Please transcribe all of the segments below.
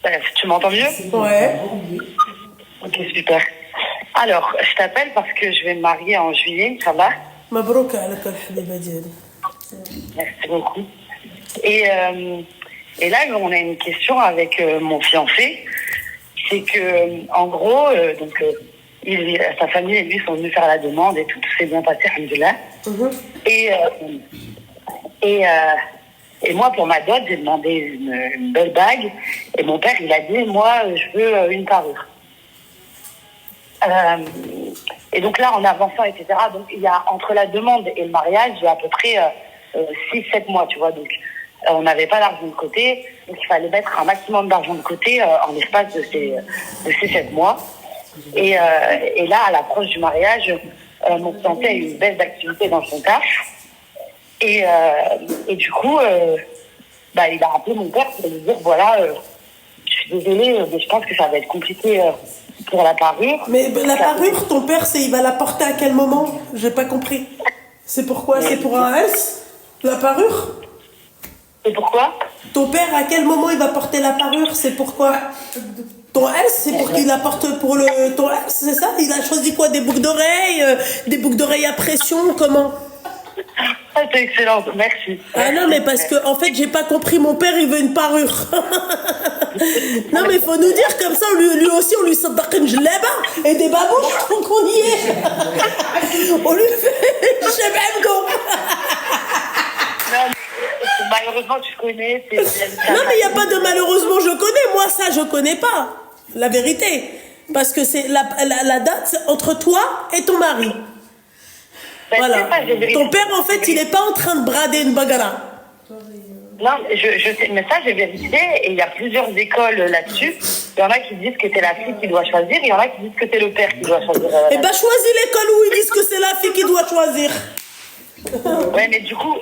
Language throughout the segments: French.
Bref, tu m'entends mieux? Ouais. Ok, super. Alors, je t'appelle parce que je vais me marier en juillet, Inch'Allah. مبروك عليك الحبيبة ديالي. Merci beaucoup. Et là, on a une question avec mon fiancé. C'est que, en gros, sa famille et lui sont venus faire la demande et tout s'est bien passé, alhamdoulilah. Et, et, euh, et moi, pour ma dot, j'ai demandé une belle bague. Et mon père, il a dit, moi, je veux une parure. Et donc là, en avançant, etc., donc il y a entre la demande et le mariage, il y a à peu près 6-7 mois, tu vois. Donc on n'avait pas d'argent de côté, donc il fallait mettre un maximum d'argent de côté en l'espace de ces 7 mois. Et là, à l'approche du mariage, mon fiancé a eu une baisse d'activité dans son taf. Et du coup, il a appelé mon père pour lui dire, voilà, je suis désolée, mais je pense que ça va être compliqué pour la parure. Mais la parure, ton père, il va la porter à quel moment? J'ai pas compris. C'est pourquoi? C'est pour un S? La parure? Et pourquoi? Ton père, à quel moment il va porter la parure? C'est pourquoi? Ton S, c'est pour qu'il la porte pour ton S, c'est ça? Il a choisi quoi? Des boucles d'oreilles à pression? Comment? Ah, c'est excellent, merci. Ah non, mais parce que, en fait, j'ai pas compris. Mon père, il veut une parure. Non, mais il faut nous dire comme ça, lui aussi, on lui saddaq une jleba et des babouches, donc on y est. On lui fait. Je sais même quoi. Non, malheureusement, tu connais. Non, mais il n'y a pas de malheureusement, je connais. Moi, ça, je connais pas. La vérité. Parce que c'est la date entre toi et ton mari. Voilà. Ton père, en fait, il n'est pas en train de brader une bagara. Non, je sais, mais ça, j'ai vérifié, et il y a plusieurs écoles là-dessus. Il y en a qui disent que c'est la fille qui doit choisir, et il y en a qui disent que c'est le père qui doit choisir. Eh ben, choisis l'école où ils disent que c'est la fille qui doit choisir. Ouais, mais du coup,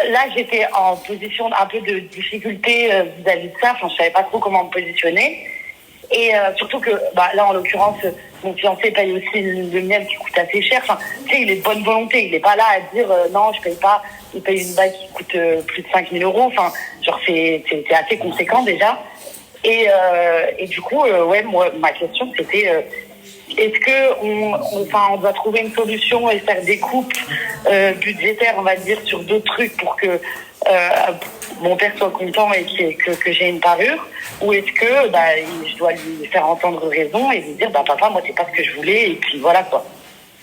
là, j'étais en position un peu de difficulté vis-à-vis de ça. Enfin, je savais pas trop comment me positionner. Et surtout que, là, en l'occurrence, mon fiancé paye aussi le miel qui coûte assez cher. Enfin, tu sais, il est de bonne volonté. Il n'est pas là à dire non, je paye pas. Il paye une bague qui coûte plus de 5 000 euros. Enfin, genre, c'est assez conséquent déjà. Et du coup, moi, ma question, c'était est-ce que on doit trouver une solution et faire des coupes budgétaires, on va dire, sur d'autres trucs pour que mon père soit content et que j'ai une parure, ou est-ce que je dois lui faire entendre raison et lui dire papa, moi c'est pas ce que je voulais, et puis voilà quoi.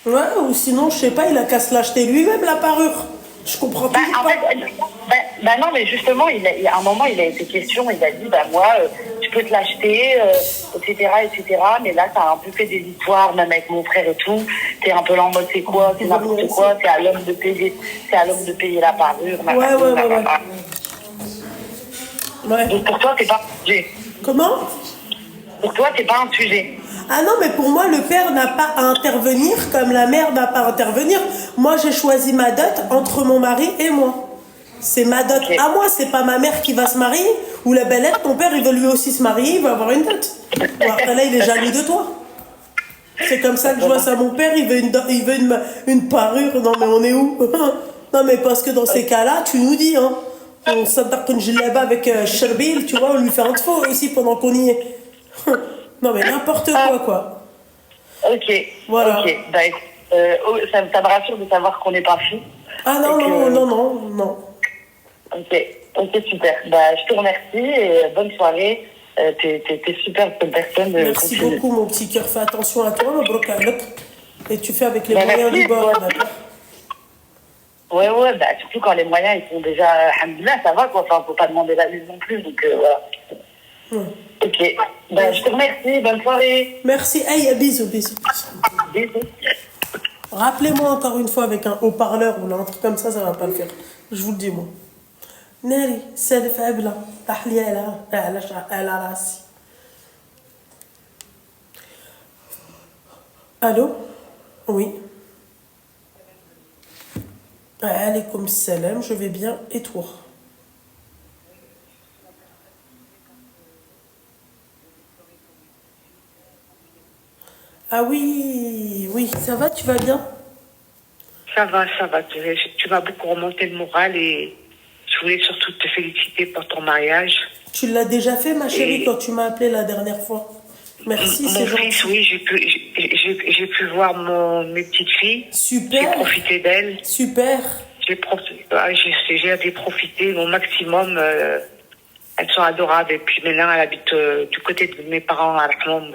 Ouais, ou sinon, je sais pas, il a qu'à se l'acheter lui-même la parure. Je comprends toujours en pas. Fait, non, mais justement, à un moment, il a été question, il a dit, moi, je peux te l'acheter, etc., etc., mais là, t'as un peu fait des histoires, même avec mon frère et tout, t'es un peu là en mode, c'est quoi, c'est n'importe quoi, c'est à l'homme de payer la parure, Ouais. Donc pour toi, c'est pas un sujet. Comment? Pour toi, c'est pas un sujet. Ah non, mais pour moi, le père n'a pas à intervenir comme la mère n'a pas à intervenir. Moi, j'ai choisi ma dot entre mon mari et moi. C'est ma dot à moi, c'est pas ma mère qui va se marier. Ou la belle-mère, ton père, il veut lui aussi se marier, il va avoir une dot. Bon, après là, il est jaloux de toi. C'est comme ça que je vois ça. Mon père, il veut une parure. Non, mais on est où? Non, mais parce que dans ces cas-là, tu nous dis, hein. On s'attaque une gilaba avec Sherbil, tu vois, on lui fait un faux aussi pendant qu'on y est. Non, mais n'importe quoi. Ok. Voilà. Ok. Ça me rassure de savoir qu'on n'est pas fou. Ah non. Ok, super. Je te remercie et bonne soirée. T'es super comme personne. Merci beaucoup, mon petit cœur. Fais attention à toi, mon brocal. Et tu fais avec les moyens du bord, d'accord? Ouais, surtout quand les moyens ils sont déjà, alhamdoulilah, ça va quoi. Enfin, faut pas demander la lune non plus, donc voilà. Ok. Je te remercie. Bonne soirée. Merci. Hey, bisous. Bisous. Rappelez-moi encore une fois avec un haut-parleur ou un truc comme ça va pas le faire. Je vous le dis, moi. Nari, salif abla, tahliya ala rasi. Allô? Oui. Alaykoum salam, je vais bien. Et toi? Ah oui, ça va, tu vas bien? Ça va. Tu m'as beaucoup remonté le moral et je voulais surtout te féliciter pour ton mariage. Tu l'as déjà fait, ma chérie, quand tu m'as appelé la dernière fois. Merci, c'est Mon gentil. fils, oui, j'ai pu voir mes petites filles. Super. J'ai profité d'elles. Super. J'ai profité au maximum. Elles sont adorables. Et puis maintenant, elle habite du côté de mes parents à Rahmon,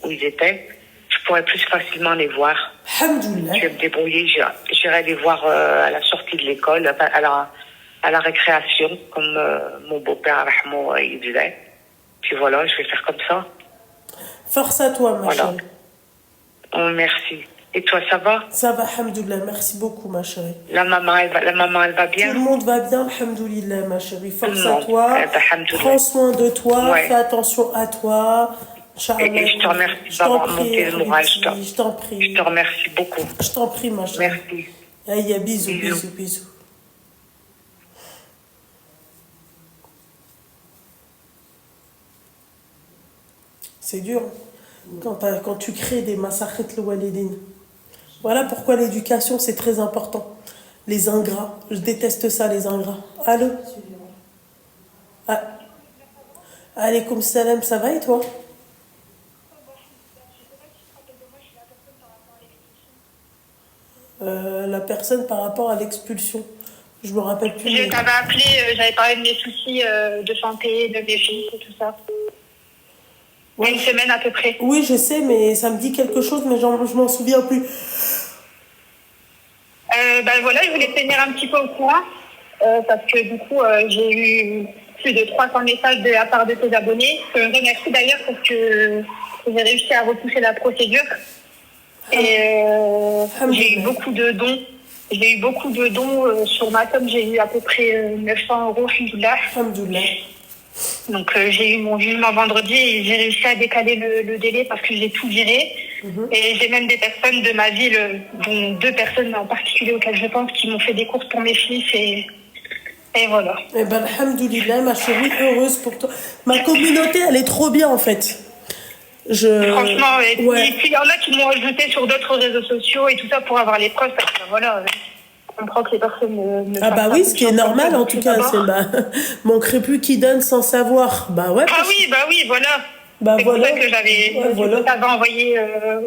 où ils étaient. Je pourrais plus facilement les voir. Alhamdoulilah. Je vais me débrouiller. J'irai les voir à la sortie de l'école, à la récréation, comme mon beau-père à Rahmon il disait. Puis voilà, je vais faire comme ça. Force à toi, ma Voilà. chérie. Oh, merci. Et toi, ça va? Ça va, alhamdoulilah. Merci beaucoup, ma chérie. La maman, elle va bien? Tout le monde va bien, alhamdoulilah, ma chérie. Force Non. à toi. Alhamdoulilah. Prends soin de toi. Ouais. Fais attention à toi. Et je te remercie d'avoir monté le moral. Je t'en prie. Je te remercie beaucoup. Je t'en prie, ma chérie. Merci. Aïe, bisous, Bisous. bisous, bisous. C'est dur quand tu crées des massacres le walidine. Voilà pourquoi l'éducation c'est très important. Les ingrats, je déteste ça, les ingrats. Allô? Ah. Alaykoum salam, ça va et toi? La personne par rapport à l'expulsion. Je me rappelle plus. Je t'avais appelé, j'avais parlé de mes soucis de santé, de mes fils et tout ça. Ouais. Une semaine à peu près. Oui, je sais, mais ça me dit quelque chose, mais je m'en souviens plus. Voilà, je voulais te tenir un petit peu au courant parce que du coup, j'ai eu plus de 300 messages de la part de tes abonnés. Je remercie d'ailleurs parce que j'ai réussi à repousser la procédure. Et j'ai eu beaucoup de dons. J'ai eu beaucoup de dons sur ma somme. J'ai eu à peu près 900 €, alhamdoulilah. Alhamdoulilah. Donc j'ai eu mon jugement vendredi et j'ai réussi à décaler le délai parce que j'ai tout viré. Et j'ai même des personnes de ma ville, dont 2 personnes en particulier auxquelles je pense, qui m'ont fait des courses pour mes fils et voilà. Eh ben, alhamdoulilah, ma chérie, heureuse pour toi. Ma communauté, elle est trop bien, en fait. Franchement, et ouais. puis il y en a qui m'ont ajouté sur d'autres réseaux sociaux et tout ça pour avoir les preuves parce que voilà, je comprends que les personnes ne Ah bah oui, ce qui est normal, en tout cas, c'est manquerait plus qui donne sans savoir. Bah ouais. Ah oui, voilà. Bah c'est voilà. pour ça que j'avais voilà. envoyé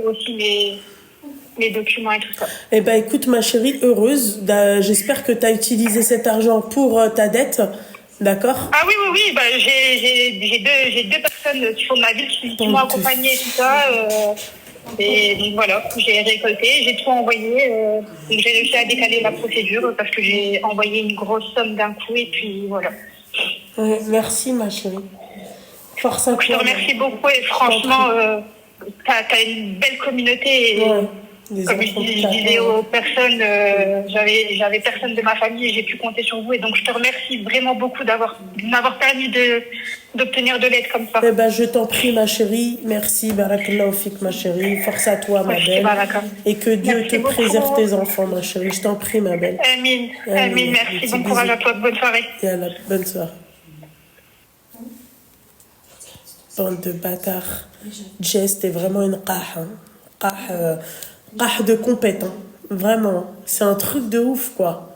aussi les documents et tout ça. Eh ben écoute ma chérie, heureuse, j'espère que tu as utilisé cet argent pour ta dette, d'accord? Ah oui, j'ai 2 personnes qui font de ma ville qui m'ont accompagnée et tout ça. Et donc voilà, j'ai récolté, j'ai tout envoyé. Donc j'ai réussi à décaler la procédure parce que j'ai envoyé une grosse somme d'un coup et puis voilà. Ouais, merci ma chérie. Force à toi. Je te remercie beaucoup et franchement, t'as une belle communauté. Et comme je disais aux personnes, j'avais personne de ma famille et j'ai pu compter sur vous. Et donc je te remercie vraiment beaucoup de m'avoir permis d'obtenir de l'aide comme ça. Eh ben, je t'en prie ma chérie. Merci, barakallahu fik ma chérie. Force à toi ma belle. Et que Dieu te préserve tes enfants ma chérie. Je t'en prie ma belle. Amin, amin, merci. Bon courage à toi, bonne soirée. Yallah, bonne soirée. Bande de bâtards. Jess, t'es vraiment une qaha. Qaha de compète. Hein. Vraiment. C'est un truc de ouf, quoi.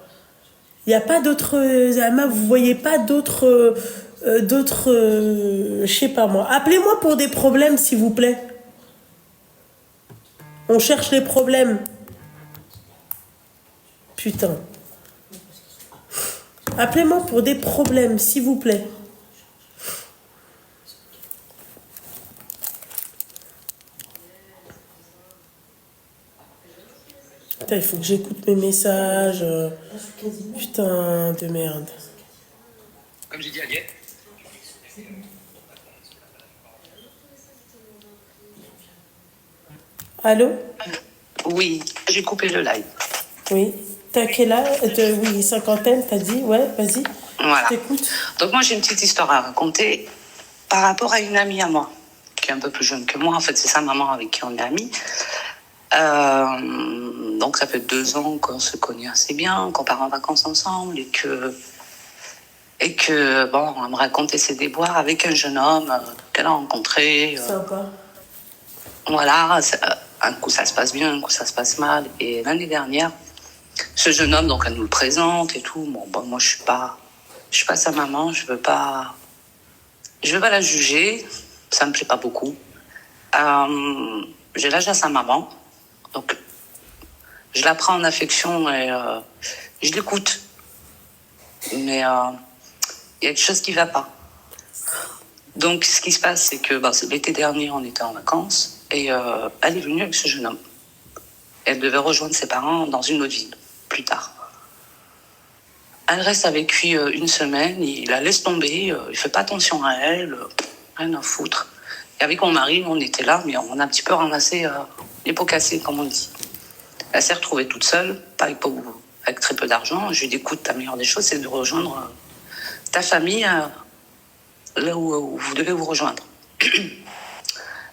Il n'y a pas d'autres... vous voyez pas d'autres... je sais pas moi. Appelez-moi pour des problèmes, s'il vous plaît. On cherche les problèmes. Putain. Appelez-moi pour des problèmes, s'il vous plaît. Putain, il faut que j'écoute mes messages. Putain de merde. Comme j'ai dit à Liette. Allô? Oui, j'ai coupé le live. Oui. T'as quel âge? Oui, cinquantaine, t'as dit? Ouais, vas-y. Voilà. Je t'écoute. Donc moi, j'ai une petite histoire à raconter par rapport à une amie à moi, qui est un peu plus jeune que moi. En fait, c'est sa maman avec qui on est amis. Donc ça fait 2 ans qu'on se connaît assez bien, qu'on part en vacances ensemble et que bon, elle me racontait ses déboires avec un jeune homme qu'elle a rencontré. Sympa. Voilà, un coup ça se passe bien, un coup ça se passe mal. Et l'année dernière, ce jeune homme, donc elle nous le présente et tout. Bon, moi je suis pas sa maman, je veux pas je vais pas la juger, ça me plaît pas beaucoup. J'ai l'âge à sa maman, donc je la prends en affection et je l'écoute. Mais il y a quelque chose qui va pas. Donc ce qui se passe, c'est que l'été dernier, on était en vacances et elle est venue avec ce jeune homme. Elle devait rejoindre ses parents dans une autre ville, plus tard. Elle reste avec lui une semaine, il la laisse tomber, il fait pas attention à elle, rien à foutre. Et avec mon mari, on était là, mais on a un petit peu ramassé les pots cassés, comme on dit. Elle s'est retrouvée toute seule, pas avec très peu d'argent. Je lui ai dit, écoute, la meilleure des choses, c'est de rejoindre ta famille là où vous devez vous rejoindre.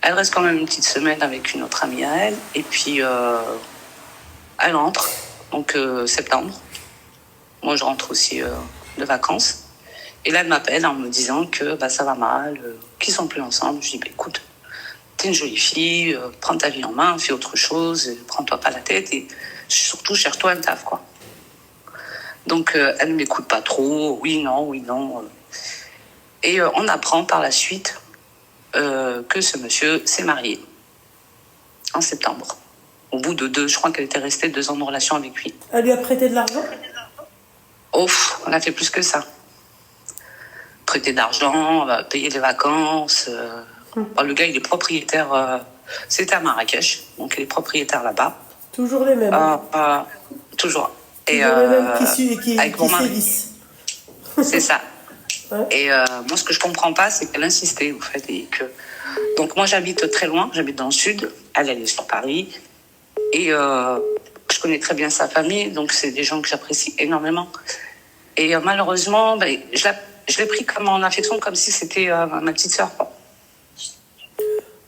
Elle reste quand même une petite semaine avec une autre amie à elle, et puis elle rentre, donc septembre. Moi, je rentre aussi de vacances. Et là, elle m'appelle en me disant que ça va mal, qu'ils sont plus ensemble. Je dis, écoute, t'es une jolie fille, prends ta vie en main, fais autre chose, prends-toi pas la tête et surtout cherche-toi un taf, quoi. Donc, elle ne m'écoute pas trop, oui, non. Et on apprend par la suite que ce monsieur s'est marié en septembre. Au bout de je crois qu'elle était restée 2 ans de relation avec lui. Elle lui a prêté de l'argent? On a fait plus que ça. Prêter d'argent, payer les vacances. Le gars, il est propriétaire. C'était à Marrakech, donc il est propriétaire là-bas. Toujours les mêmes. Toujours. Et les mêmes qui avec mon mari. sévissent. C'est ça. Ouais. Et moi, ce que je comprends pas, c'est qu'elle insistait, en fait. Donc, moi, j'habite très loin, j'habite dans le sud. Elle est sur Paris. Et je connais très bien sa famille, donc c'est des gens que j'apprécie énormément. Et malheureusement, je l'ai pris comme en affection, comme si c'était ma petite sœur.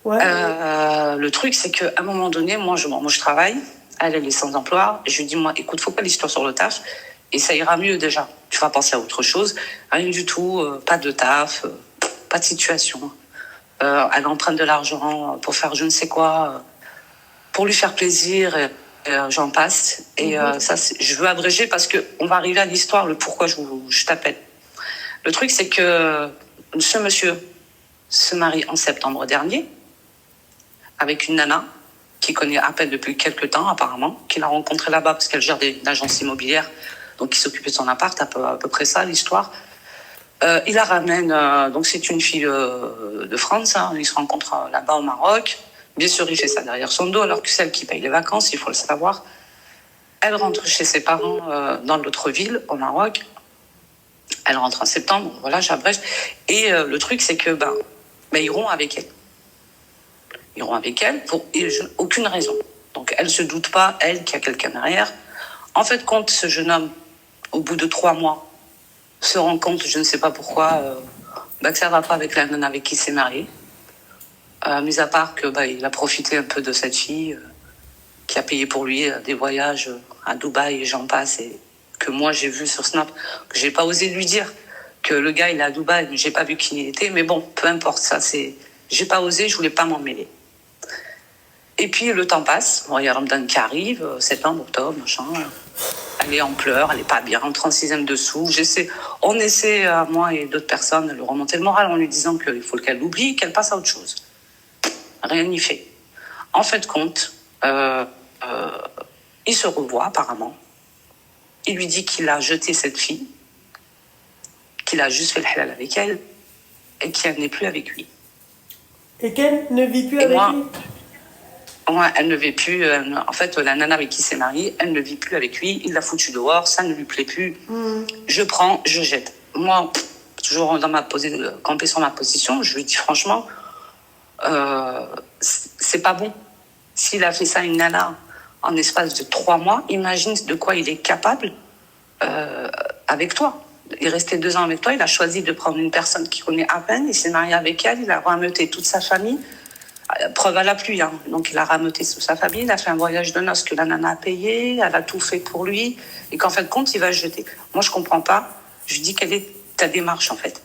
Ouais. Le truc, c'est qu'à un moment donné, moi, je travaille, elle est sans emploi. Je lui dis, moi, écoute, focalise-toi sur le taf, et ça ira mieux déjà. Tu vas penser à autre chose. Rien du tout, pas de taf, pas de situation. Elle emprunte de l'argent pour faire je ne sais quoi, pour lui faire plaisir, et j'en passe. Et ça, je veux abréger parce qu'on va arriver à l'histoire, le pourquoi je t'appelle. Le truc, c'est que ce monsieur se marie en septembre dernier avec une nana qu'il connaît à peine depuis quelques temps, apparemment, qu'il a rencontrée là-bas parce qu'elle gère une agence immobilière, donc il s'occupait de son appart, à peu près ça, l'histoire. Il la ramène, donc c'est une fille de France, hein, ils se rencontrent là-bas au Maroc. Bien sûr, il fait ça derrière son dos, alors que celle qui paye les vacances, il faut le savoir. Elle rentre chez ses parents dans l'autre ville, au Maroc. Elle rentre en septembre, voilà, j'abrège. Et le truc, c'est que ils iront avec elle. Ils iront avec elle pour aucune raison. Donc, elle ne se doute pas, elle, qu'il y a quelqu'un derrière. En fait, quand ce jeune homme, au bout de 3 mois, se rend compte, je ne sais pas pourquoi, que ça ne va pas avec la nana avec qui il s'est marié. Mis à part que il a profité un peu de cette fille qui a payé pour lui des voyages à Dubaï et j'en passe, et que moi j'ai vu sur Snap, que j'ai pas osé lui dire que le gars il est à Dubaï, mais j'ai pas vu qui il était, mais bon, peu importe, ça j'ai pas osé, je voulais pas m'en mêler. Et puis le temps passe, il y a Ramadan qui arrive, septembre, octobre, machin. Elle est en pleurs, elle est pas bien, 36e dessous. On essaie, moi et d'autres personnes, de lui remonter le moral en lui disant qu'il faut qu'elle l'oublie, qu'elle passe à autre chose. Rien n'y fait. En fait de compte, il se revoit apparemment. Il lui dit qu'il a jeté cette fille, qu'il a juste fait le halal avec elle et qu'elle n'est plus avec lui. Et qu'elle ne vit plus avec lui? Ouais, elle ne vit plus. En fait, la nana avec qui il s'est marié, elle ne vit plus avec lui. Il l'a foutu dehors, ça ne lui plaît plus. Je prends, je jette. Moi, toujours campé sur ma position, je lui dis franchement, c'est pas bon. S'il a fait ça à une nana en espace de 3 mois, imagine de quoi il est capable avec toi. Il est resté 2 ans avec toi, il a choisi de prendre une personne qu'il connaît à peine, il s'est marié avec elle, il a rameuté toute sa famille. Preuve à la pluie, hein. Donc il a rameuté toute sa famille, il a fait un voyage de noces que la nana a payé, elle a tout fait pour lui, et qu'en fin de compte, il va se jeter. Moi, je comprends pas. Je dis quelle est ta démarche, en fait.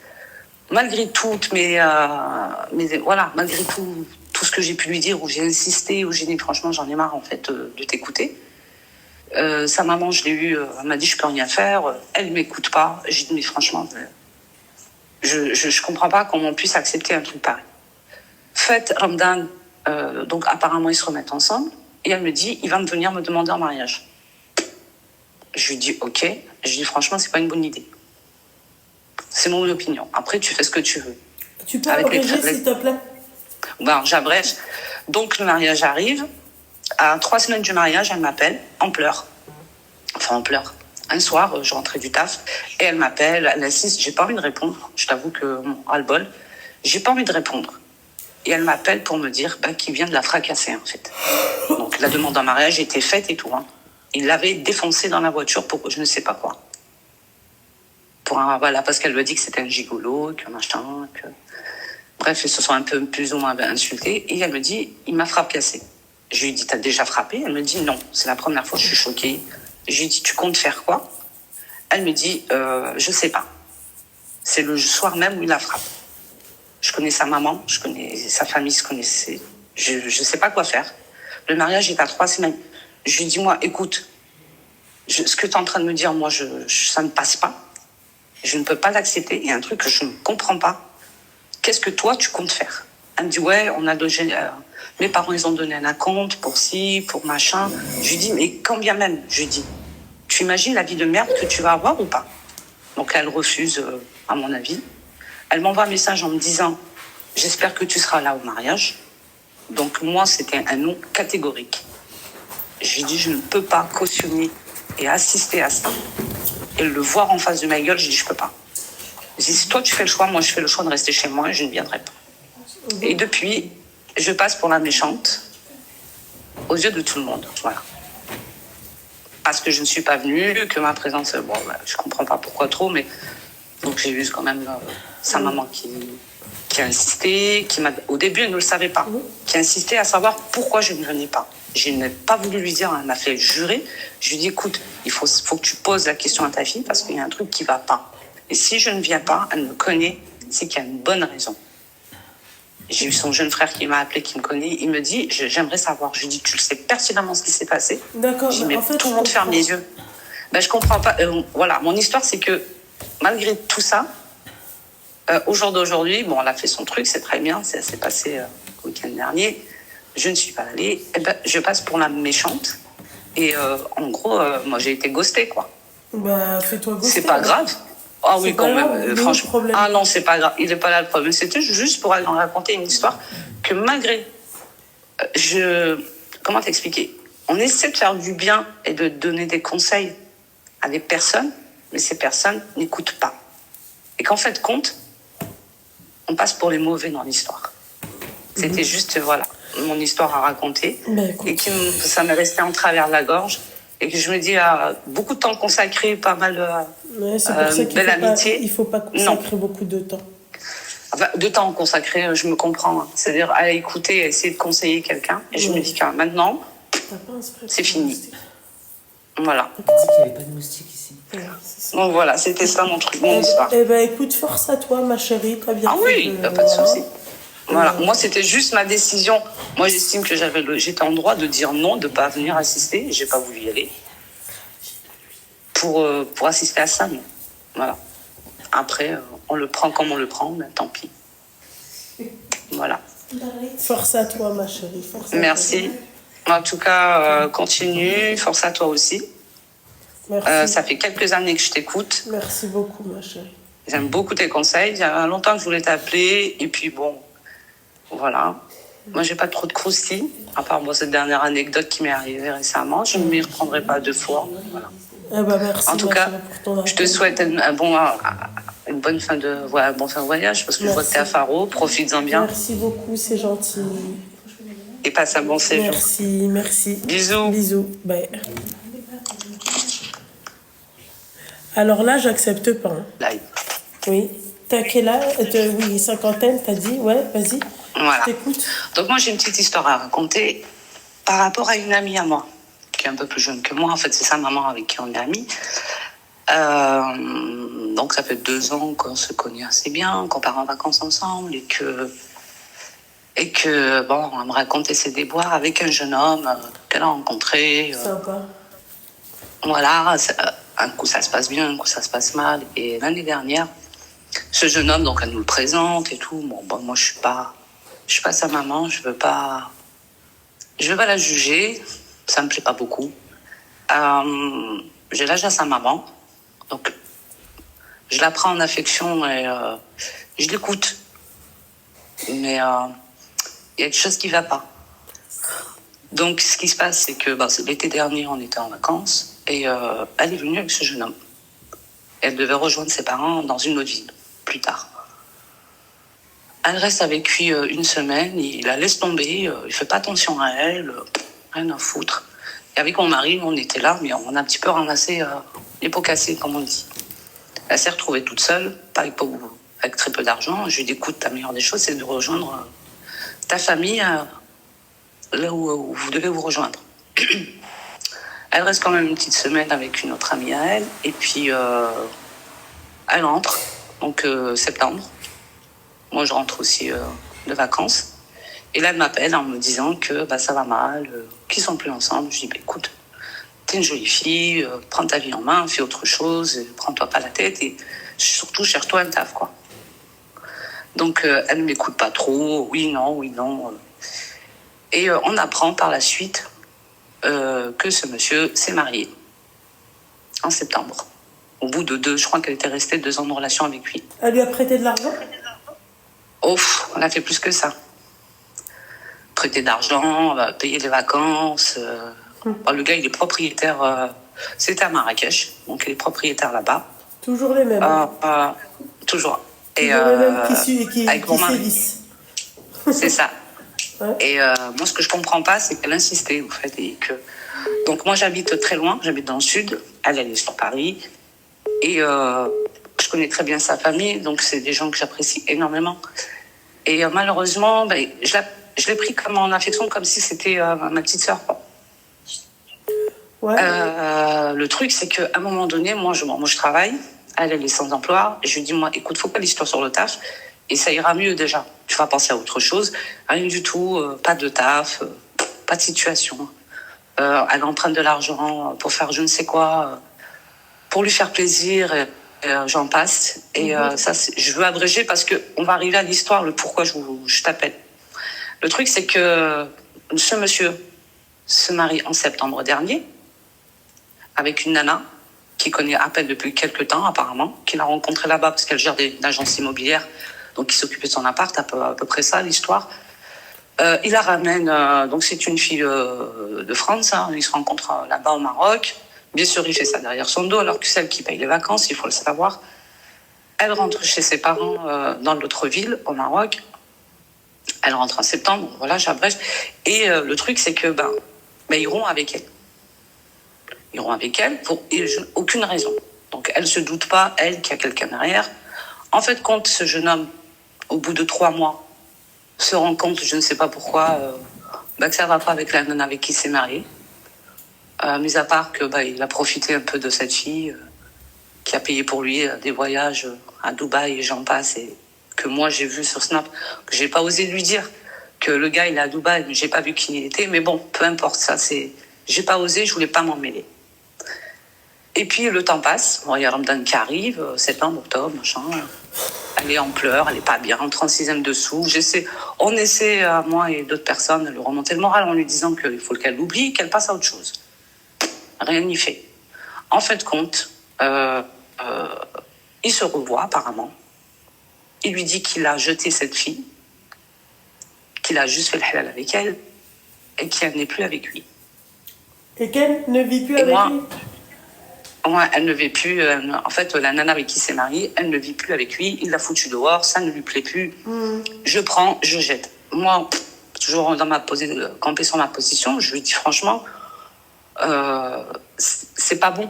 Malgré toutes malgré tout ce que j'ai pu lui dire, où j'ai insisté, où j'ai dit franchement, j'en ai marre, en fait, de t'écouter. Sa maman, je l'ai eue, elle m'a dit je peux rien faire, elle m'écoute pas. J'ai dit mais franchement, Je comprends pas comment on puisse accepter un truc pareil. Fête Ramadan, donc apparemment ils se remettent ensemble. Et elle me dit, il va venir me demander en mariage. Je lui dis, ok. Je lui dis, franchement, c'est pas une bonne idée. C'est mon opinion. Après, tu fais ce que tu veux. Tu peux abréger, s'il te plaît? Ben, j'abrège. Donc, le mariage arrive. À 3 semaines du mariage, elle m'appelle en pleurs. Enfin, en pleurs. Un soir, je rentrais du taf et elle m'appelle, elle insiste. J'ai pas envie de répondre. Je t'avoue que, ras-le-bol, j'ai pas envie de répondre. Et elle m'appelle pour me dire qu'il vient de la fracasser, en fait. Donc, la demande en mariage était faite et tout. Hein. Il l'avait défoncé dans la voiture pour je ne sais pas quoi. Voilà, parce qu'elle lui a dit que c'était un gigolo, que machin, que... Bref, ils se sont un peu plus ou moins insultés. Et elle me dit, il m'a fracassé. Je lui ai dit, t'as déjà frappé? Elle me dit, non, c'est la première fois, je suis choquée. Je lui ai dit, tu comptes faire quoi? Elle me dit, je sais pas. C'est le soir même où il la frappe. Je connais sa maman, je connais sa famille, se connaissait. Je sais pas quoi faire. Le mariage est à 3 semaines. Je lui dis, moi, écoute, ce que tu es en train de me dire, moi, ça ne passe pas. Je ne peux pas l'accepter. Il y a un truc que je ne comprends pas. Qu'est-ce que toi, tu comptes faire? Elle me dit, ouais, on a mes parents, ils ont donné un acompte pour ci, pour machin. Je lui dis, mais quand bien même, je lui dis, tu imagines la vie de merde que tu vas avoir ou pas? Donc, elle refuse, à mon avis. Elle m'envoie un message en me disant, j'espère que tu seras là au mariage. Donc, moi, c'était un non catégorique. Je lui dis, je ne peux pas cautionner et assister à ça. Et le voir en face de ma gueule, je dis, je peux pas. Je dis, si toi, tu fais le choix, moi, je fais le choix de rester chez moi et je ne viendrai pas. Et depuis, je passe pour la méchante aux yeux de tout le monde. Voilà. Parce que je ne suis pas venue, que ma présence, bon, je comprends pas pourquoi trop, mais donc j'ai eu quand même sa maman qui a insisté, au début, elle ne le savait pas, qui a insisté à savoir pourquoi je ne venais pas. Je n'ai pas voulu lui dire, elle m'a fait jurer. Je lui ai dit, écoute, il faut que tu poses la question à ta fille parce qu'il y a un truc qui ne va pas. Et si je ne viens pas, elle me connaît, c'est qu'il y a une bonne raison. J'ai eu son jeune frère qui m'a appelé, qui me connaît. Il me dit, j'aimerais savoir. Je lui dis, tu le sais pertinemment ce qui s'est passé. D'accord. Mais en fait, tout le monde ferme les yeux. Ben, je comprends pas. Voilà, mon histoire, c'est que malgré tout ça, au jour d'aujourd'hui, bon, elle a fait son truc, c'est très bien. Ça s'est passé le week-end dernier. Je ne suis pas allée. Eh ben, je passe pour la méchante. Et en gros, moi, j'ai été ghostée, quoi. Bah, fais-toi ghoster. C'est pas grave. Ah oui, quand même, franchement. Problème. Ah non, c'est pas grave. Il n'est pas là le problème. C'était juste pour raconter une histoire que malgré. Comment t'expliquer? On essaie de faire du bien et de donner des conseils à des personnes, mais ces personnes n'écoutent pas. Et qu'en fait, compte, on passe pour les mauvais dans l'histoire. C'était juste, voilà, mon histoire à raconter. Et ça m'est resté en travers de la gorge. Et que je me dis, beaucoup de temps consacré, pas mal c'est pour ça belle amitié. Il ne faut pas consacrer beaucoup de temps. Enfin, de temps consacré, je me comprends. Hein. C'est-à-dire à écouter, à essayer de conseiller quelqu'un. Et je me dis que maintenant, c'est fini. Voilà. On dit qu'il n'y avait pas de moustiques ici. Donc voilà, c'était ça mon truc, mon histoire. Eh ben écoute, force à toi, ma chérie. T'as bien fait. Ah oui, pas de souci. Voilà, moi c'était juste ma décision. Moi j'estime que j'étais en droit de dire non, de ne pas venir assister. J'ai pas voulu y aller pour assister à ça. Non. Voilà. Après, on le prend comme on le prend, mais tant pis. Voilà. Force à toi, ma chérie. Merci. En tout cas, continue. Force à toi aussi. Merci. Ça fait quelques années que je t'écoute. Merci beaucoup, ma chérie. J'aime beaucoup tes conseils. Il y a longtemps que je voulais t'appeler. Et puis bon, voilà. Moi, j'ai pas trop de croustilles, à part cette dernière anecdote qui m'est arrivée récemment. Je ne m'y reprendrai pas 2 fois. Voilà. Eh ben, merci, en tout cas, je te souhaite une bonne fin de voyage, parce que je vois que tu es à Faro. Profites-en bien. Merci beaucoup, c'est gentil. Et passe un bon séjour. Merci. Bisous. Bisous. Bye. Alors là, j'accepte pas. Hein. Live. Oui. T'as quel âge? Oui, cinquantaine, t'as dit? Ouais, vas-y. Voilà. Je t'écoute. Donc moi, j'ai une petite histoire à raconter par rapport à une amie à moi, qui est un peu plus jeune que moi. En fait, c'est sa maman avec qui on est amis. Donc ça fait 2 ans qu'on se connaît assez bien, qu'on part en vacances ensemble et que bon, elle me racontait ses déboires avec un jeune homme qu'elle a rencontré. Sympa. Voilà, un coup ça se passe bien, un coup ça se passe mal. Et l'année dernière, Ce jeune homme, donc, elle nous le présente et tout. Bon, moi, je suis pas sa maman, je veux pas la juger. Ça me plaît pas beaucoup. J'ai l'âge à sa maman, donc je la prends en affection et je l'écoute. Mais il y a quelque chose qui va pas. Donc, ce qui se passe, c'est que l'été dernier, on était en vacances et elle est venue avec ce jeune homme. Elle devait rejoindre ses parents dans une autre ville, plus tard. Elle reste avec lui une semaine, il la laisse tomber, il fait pas attention à elle, rien à foutre. Et avec mon mari, on était là, mais on a un petit peu ramassé les pots cassés, comme on dit. Elle s'est retrouvée toute seule, avec très peu d'argent. Je lui ai dit, écoute, la meilleure des choses, c'est de rejoindre ta famille là où vous devez vous rejoindre. Elle reste quand même une petite semaine avec une autre amie à elle, et puis elle rentre, donc septembre. Moi, je rentre aussi de vacances. Et là, elle m'appelle en me disant que ça va mal, qu'ils sont plus ensemble. Je dis, écoute, t'es une jolie fille, prends ta vie en main, fais autre chose, prends-toi pas la tête et surtout cherche-toi un taf, quoi. Donc, elle ne m'écoute pas trop, oui, non. Et on apprend par la suite que ce monsieur s'est marié en septembre. Au bout de je crois qu'elle était restée 2 ans de relation avec lui. Elle lui a prêté de l'argent? On a fait plus que ça. Prêter d'argent, payer les vacances. Le gars, il est propriétaire. C'était à Marrakech, donc il est propriétaire là-bas. Toujours les mêmes. Toujours. Toujours les mêmes qui sévissent. C'est ça. Ouais. Et moi, ce que je comprends pas, c'est qu'elle insistait, en fait. Donc, moi, j'habite très loin, j'habite dans le sud. Elle est sur Paris. Et je connais très bien sa famille, donc c'est des gens que j'apprécie énormément. Et malheureusement, je l'ai pris comme en affection, comme si c'était ma petite sœur. Ouais. Le truc, c'est qu'à un moment donné, moi, je travaille. Elle est sans emploi. Je lui dis, moi, écoute, faut pas l'histoire sur le taf. Et ça ira mieux déjà. Tu vas penser à autre chose. Rien du tout, pas de taf, pas de situation. Elle emprunte de l'argent pour faire je ne sais quoi, pour lui faire plaisir. J'en passe. Et ça, je veux abréger parce qu'on va arriver à l'histoire, le pourquoi je t'appelle. Le truc, c'est que ce monsieur se marie en septembre dernier avec une nana qu'il connaît à peine depuis quelques temps, apparemment, qu'il a rencontrée là-bas parce qu'elle gère une agence immobilière, donc il s'occupait de son appart, à peu près ça, l'histoire. Il la ramène, donc c'est une fille de France, hein, ils se rencontrent là-bas au Maroc. Bien sûr, il fait ça derrière son dos, alors que celle qui paye les vacances, il faut le savoir. Elle rentre chez ses parents dans l'autre ville, au Maroc. Elle rentre en septembre, voilà, j'abrège. Et le truc, c'est que ils iront avec elle. Ils iront avec elle pour aucune raison. Donc, elle ne se doute pas, elle, qu'il y a quelqu'un derrière. En fait, compte, ce jeune homme, au bout de 3 mois, se rend compte, je ne sais pas pourquoi, que ça ne va pas avec la nana avec qui il s'est marié. Mis à part que il a profité un peu de cette fille qui a payé pour lui des voyages à Dubaï et j'en passe, et que moi j'ai vu sur Snap, que j'ai pas osé lui dire que le gars il est à Dubaï, mais j'ai pas vu qui il était, mais bon, peu importe, ça j'ai pas osé, je voulais pas m'en mêler. Et puis le temps passe, il y a Ramadan qui arrive, septembre, octobre, machin. Elle est en pleurs, elle est pas bien, en 36e dessous. On essaie, moi et d'autres personnes, de lui remonter le moral en lui disant qu'il faut qu'elle l'oublie, qu'elle passe à autre chose. Rien n'y fait. En fait, compte, il se revoit apparemment. Il lui dit qu'il a jeté cette fille, qu'il a juste fait le halal avec elle et qu'elle n'est plus avec lui. Et qu'elle ne vit plus avec lui? Ouais, elle ne vit plus. En fait, la nana avec qui il s'est marié, elle ne vit plus avec lui. Il l'a foutu dehors, ça ne lui plaît plus. Je prends, je jette. Moi, toujours campé sur ma position, je lui dis franchement, c'est pas bon.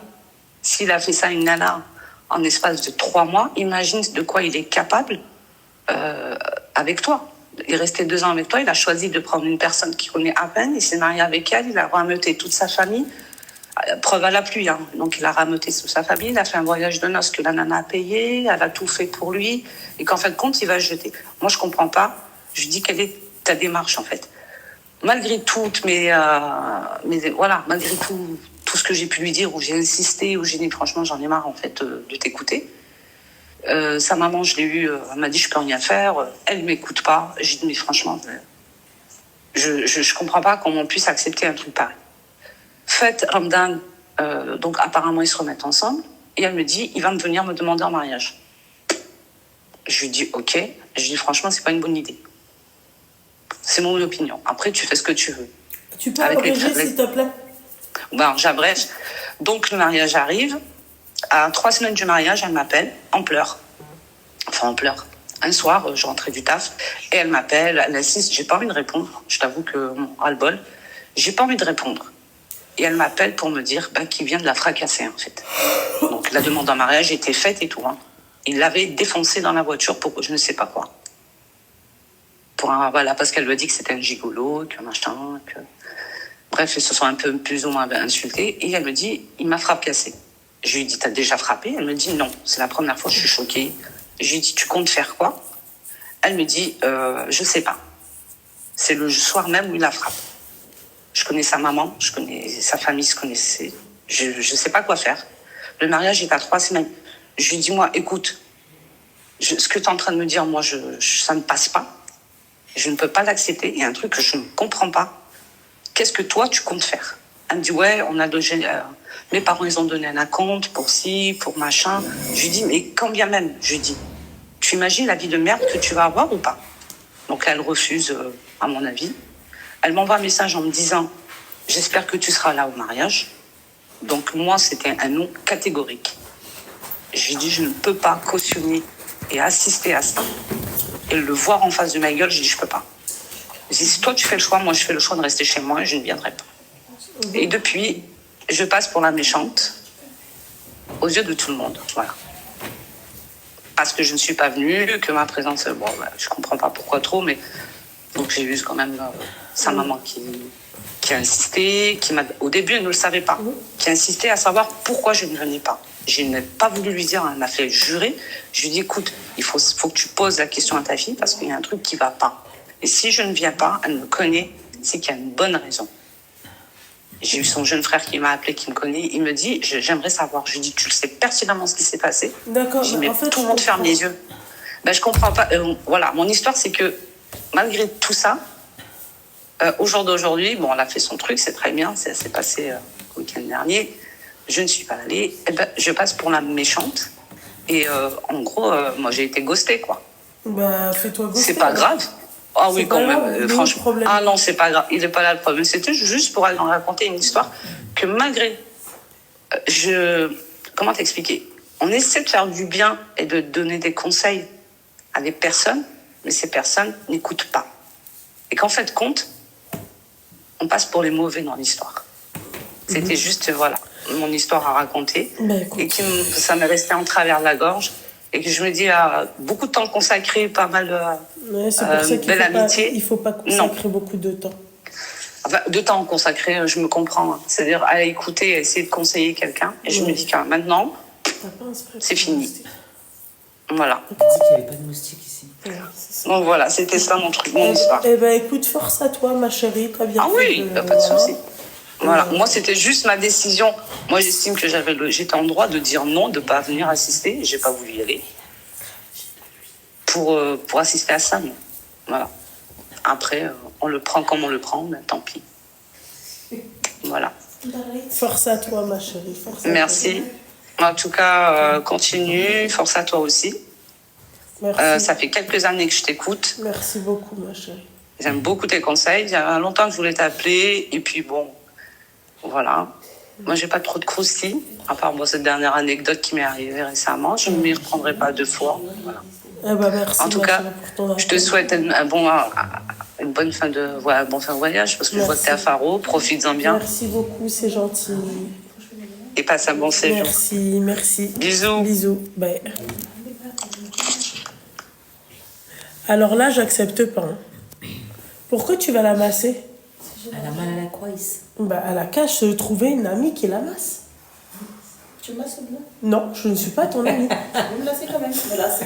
S'il a fait ça à une nana en espace de 3 mois, imagine de quoi il est capable avec toi. Il est resté 2 ans avec toi, il a choisi de prendre une personne qu'il connaît à peine, il s'est marié avec elle, il a rameuté toute sa famille. Preuve à la pluie, hein. Donc il a rameuté toute sa famille, il a fait un voyage de noces que la nana a payé, elle a tout fait pour lui, et qu'en fin de compte, il va se jeter. Moi, je comprends pas. Je dis quelle est ta démarche, en fait. Malgré tout, malgré tout ce que j'ai pu lui dire, où j'ai insisté, où j'ai dit franchement, j'en ai marre, en fait, de t'écouter. Sa maman, je l'ai eue, elle m'a dit, je peux rien faire. Elle m'écoute pas. J'ai dit, mais franchement, je comprends pas comment on puisse accepter un truc pareil. Fête Ramadan, donc apparemment, ils se remettent ensemble. Et elle me dit, il va me venir me demander en mariage. Je lui dis, ok. Je lui dis, franchement, c'est pas une bonne idée. C'est mon opinion. Après, tu fais ce que tu veux. Tu peux abréger, s'il te plaît? Ben, j'abrège. Donc, le mariage arrive. À 3 semaines du mariage, elle m'appelle en pleurs. Enfin, en pleurs. Un soir, je rentrais du taf et elle m'appelle, elle insiste, j'ai pas envie de répondre. Je t'avoue que, ras-le-bol, j'ai pas envie de répondre. Et elle m'appelle pour me dire qu'il vient de la fracasser, en fait. Donc, la demande en mariage était faite et tout. Hein. Il l'avait défoncée dans la voiture pour je ne sais pas quoi. Voilà, parce qu'elle lui a dit que c'était un gigolo, que machin, que... Bref, ils se sont un peu plus ou moins insultés. Et elle me dit, il m'a fracassé. Je lui ai dit, t'as déjà frappé? Elle me dit, non, c'est la première fois, je suis choquée. Je lui ai dit, tu comptes faire quoi? Elle me dit, je sais pas. C'est le soir même où il la frappe. Je connais sa maman, je connais sa famille, se connaissait. Je sais pas quoi faire. Le mariage est à 3 semaines. Je lui ai dit, moi, écoute, ce que tu es en train de me dire, moi, ça ne passe pas. Je ne peux pas l'accepter. Il y a un truc que je ne comprends pas. Qu'est-ce que toi, tu comptes faire? Elle me dit, ouais, on a donné, mes parents, ils ont donné un acompte pour ci, pour machin. Je lui dis, mais quand bien même, je lui dis, tu imagines la vie de merde que tu vas avoir ou pas? Donc, elle refuse, à mon avis. Elle m'envoie un message en me disant, j'espère que tu seras là au mariage. Donc, moi, c'était un non catégorique. Je lui dis, je ne peux pas cautionner et assister à ça. Et le voir en face de ma gueule, je dis, je peux pas. Je dis, si toi, tu fais le choix, moi, je fais le choix de rester chez moi et je ne viendrai pas. Et depuis, je passe pour la méchante aux yeux de tout le monde. Voilà. Parce que je ne suis pas venue, que ma présence, bon, je comprends pas pourquoi trop, mais donc j'ai eu quand même sa maman qui a insisté, au début, elle ne le savait pas, qui a insisté à savoir pourquoi je ne venais pas. Je n'ai pas voulu lui dire, elle m'a fait jurer. Je lui ai dit, écoute, il faut que tu poses la question à ta fille parce qu'il y a un truc qui ne va pas. Et si je ne viens pas, elle me connaît, c'est qu'il y a une bonne raison. J'ai eu son jeune frère qui m'a appelé, qui me connaît. Il me dit, j'aimerais savoir. Je lui dis, tu le sais pertinemment ce qui s'est passé. D'accord. Je dis, mais en fait, tout le monde ferme les yeux. Ben, je comprends pas. Voilà, mon histoire, c'est que malgré tout ça, au jour d'aujourd'hui, bon, elle a fait son truc, c'est très bien. Ça s'est passé le week-end dernier. Je ne suis pas allée. Eh ben, je passe pour la méchante. Et en gros, moi, j'ai été ghostée, quoi. Bah, fais-toi ghoster. C'est pas grave. Ah oui, quand même, franchement. Ah non, c'est pas grave. Il n'est pas là le problème. C'était juste pour aller raconter une histoire que malgré... Comment t'expliquer? On essaie de faire du bien et de donner des conseils à des personnes, mais ces personnes n'écoutent pas. Et qu'en fait, compte, on passe pour les mauvais dans l'histoire. C'était juste, voilà, mon histoire à raconter. Et ça m'est resté en travers de la gorge. Et que je me dis, beaucoup de temps consacré, pas mal c'est pour ça belle amitié. Il ne faut pas consacrer beaucoup de temps. Enfin, de temps consacré, je me comprends. Hein. C'est-à-dire à écouter, à essayer de conseiller quelqu'un. Et je me dis que maintenant, c'est fini. Voilà. On dit qu'il n'y avait pas de moustiques ici. Donc voilà, c'était ça mon truc, mon histoire. Eh ben écoute, force à toi, ma chérie. T'as bien fait. Oui, pas de souci. Voilà, moi c'était juste ma décision. Moi j'estime que j'étais en droit de dire non, de ne pas venir assister. J'ai pas voulu y aller pour assister à ça. Mais voilà. Après, on le prend comme on le prend, mais tant pis. Voilà. Force à toi, ma chérie. Merci. En tout cas, continue. Force à toi aussi. Merci. Ça fait quelques années que je t'écoute. Merci beaucoup, ma chérie. J'aime beaucoup tes conseils. Il y a longtemps que je voulais t'appeler. Et puis bon, voilà. Moi, j'ai pas trop de croustilles, à part cette dernière anecdote qui m'est arrivée récemment. Je ne m'y reprendrai pas 2 fois. Voilà. Eh ben, merci, en tout cas, je te souhaite une bonne fin de voyage, parce que je vois que tu es à Faro. Profites-en bien. Merci beaucoup, c'est gentil. Et passe un bon séjour. Merci. Bisous. Bisous. Bye. Alors là, j'accepte pas. Hein. Pourquoi tu vas la masser? Elle a mal à la cuisse. Bah, à la cage, trouver une amie qui la masse. Tu masses ou non? Non, je ne suis pas ton amie. Vous me laissez quand même. Me lasser.